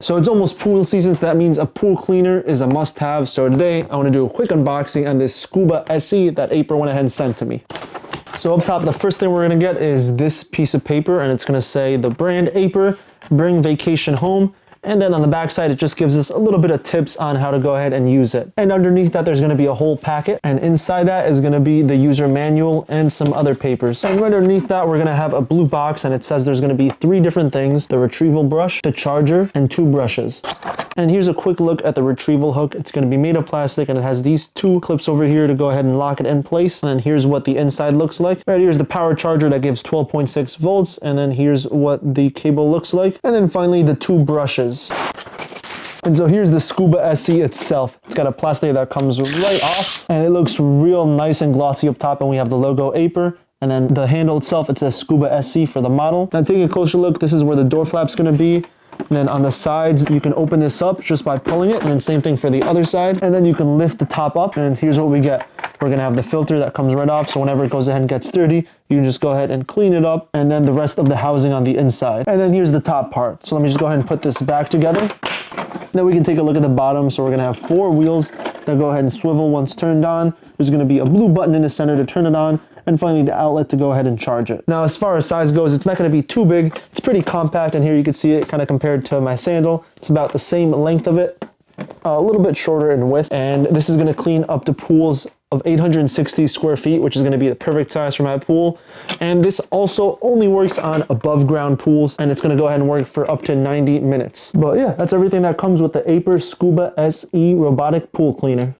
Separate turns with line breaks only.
So it's almost pool season, so that means a pool cleaner is a must-have. So today I want to do a quick unboxing on this Scuba SE that Aiper went ahead and sent to me. So up top, the first thing we're going to get is this piece of paper, and it's going to say the brand Aiper, bring vacation home. And then on the back side, it just gives us a little bit of tips on how to go ahead and use it. And underneath that, there's going to be a whole packet. And inside that is going to be the user manual and some other papers. And right underneath that, we're going to have a blue box, and it says there's going to be 3 different things: the retrieval brush, the charger, and 2 brushes. And here's a quick look at the retrieval hook. It's going to be made of plastic, and it has these 2 clips over here to go ahead and lock it in place. And here's what the inside looks like. Right here's the power charger that gives 12.6 volts. And then here's what the cable looks like. And then finally, the 2 brushes. And so here's the Scuba SE itself. It's got a plastic that comes right off, and it looks real nice and glossy up top, and we have the logo Aiper. And then the handle itself, it says Scuba SE for the model. Now taking a closer look, this is where the door flap's gonna be. And then on the sides, you can open this up just by pulling it, and then same thing for the other side. And then you can lift the top up, and here's what we get. We're gonna have the filter that comes right off, so whenever it goes ahead and gets dirty, you can just go ahead and clean it up, and then the rest of the housing on the inside. And then here's the top part. So let me just go ahead and put this back together. Then we can take a look at the bottom. So we're gonna have 4 wheels that go ahead and swivel once turned on. There's gonna be a blue button in the center to turn it on, and finally the outlet to go ahead and charge it. Now as far as size goes, it's not gonna be too big. It's pretty compact, and here you can see it kind of compared to my sandal. It's about the same length of it, a little bit shorter in width, and this is gonna clean up to pools of 860 square feet, which is going to be the perfect size for my pool. And this also only works on above ground pools, and it's going to go ahead and work for up to 90 minutes. But yeah, that's everything that comes with the Aiper Scuba SE robotic pool cleaner.